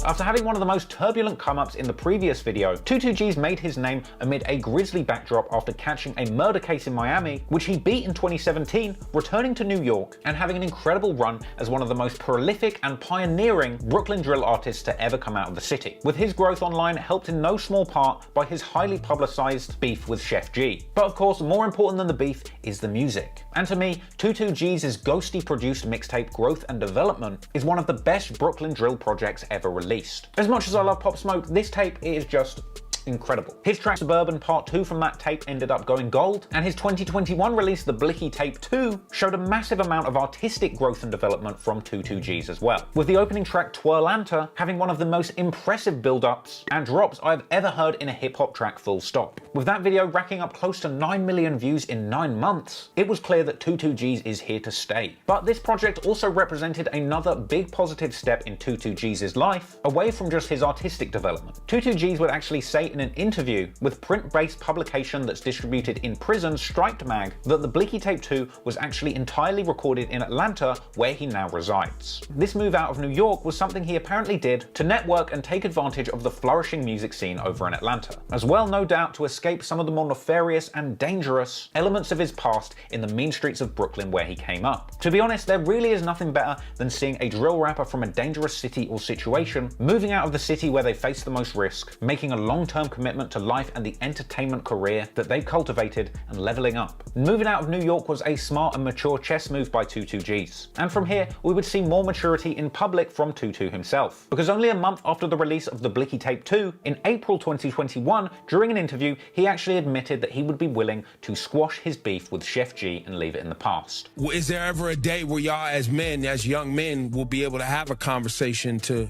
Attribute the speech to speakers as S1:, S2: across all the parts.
S1: After having one of the most turbulent come-ups in the previous video, 22G's made his name amid a grisly backdrop after catching a murder case in Miami, which he beat in 2017, returning to New York, and having an incredible run as one of the most prolific and pioneering Brooklyn drill artists to ever come out of the city, with his growth online helped in no small part by his highly publicized beef with Sheff G. But of course, more important than the beef is the music. And to me, 22G's ghostly produced mixtape Growth and Development is one of the best Brooklyn drill projects ever released. As much as I love Pop Smoke, this tape is just incredible. His track Suburban Part 2 from that tape ended up going gold, and his 2021 release The Blicky Tape 2 showed a massive amount of artistic growth and development from 22G's as well, with the opening track Twirlanta having one of the most impressive build-ups and drops I've ever heard in a hip-hop track full stop. With that video racking up close to 9 million views in 9 months, it was clear that 22G's is here to stay. But this project also represented another big positive step in 22G's life, away from just his artistic development. 22G's would actually say in an interview with print-based publication that's distributed in prison, Striped Mag, that the Blicky Tape 2 was actually entirely recorded in Atlanta, where he now resides. This move out of New York was something he apparently did to network and take advantage of the flourishing music scene over in Atlanta, as well no doubt to escape some of the more nefarious and dangerous elements of his past in the mean streets of Brooklyn where he came up. To be honest, there really is nothing better than seeing a drill rapper from a dangerous city or situation moving out of the city where they face the most risk, making a long-term commitment to life and the entertainment career that they've cultivated, and leveling up. Moving out of New York was a smart and mature chess move by 22G's. And from here, we would see more maturity in public from 22 himself. Because only a month after the release of the Blicky Tape 2, in April 2021, during an interview, he actually admitted that he would be willing to squash his beef with Sheff G and leave it in the past.
S2: Well, is there ever a day where y'all as men, as young men, will be able to have a conversation to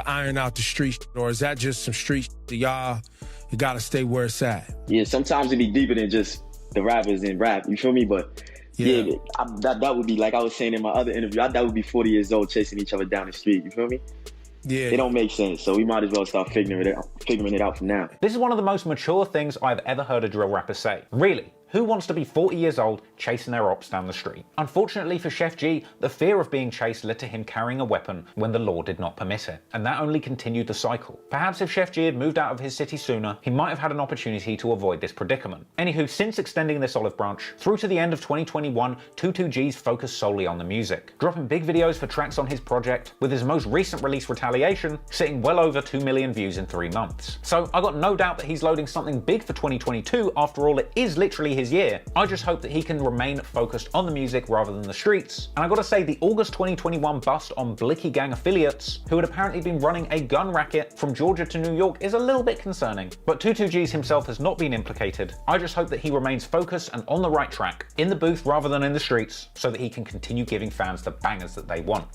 S2: iron out the street, or is that just some street that y'all, you gotta stay where it's at?
S3: Yeah, sometimes it be deeper than just the rappers and rap, you feel me? But yeah, that would be, like I was saying in my other interview, that would be 40 years old chasing each other down the street, you feel me? Yeah. It don't make sense, so we might as well start figuring it out from now.
S1: This is one of the most mature things I've ever heard a drill rapper say. Really. Who wants to be 40 years old chasing their ops down the street? Unfortunately for Sheff G, the fear of being chased led to him carrying a weapon when the law did not permit it, and that only continued the cycle. Perhaps if Sheff G had moved out of his city sooner, he might have had an opportunity to avoid this predicament. Anywho, since extending this olive branch, through to the end of 2021, 22G's focused solely on the music, dropping big videos for tracks on his project, with his most recent release Retaliation sitting well over 2 million views in 3 months. So I got no doubt that he's loading something big for 2022, after all it is literally his year. I just hope that he can remain focused on the music rather than the streets. And I gotta say, the August 2021 bust on Blicky Gang affiliates, who had apparently been running a gun racket from Georgia to New York, is a little bit concerning. But 22G's himself has not been implicated. I just hope that he remains focused and on the right track, in the booth rather than in the streets, so that he can continue giving fans the bangers that they want.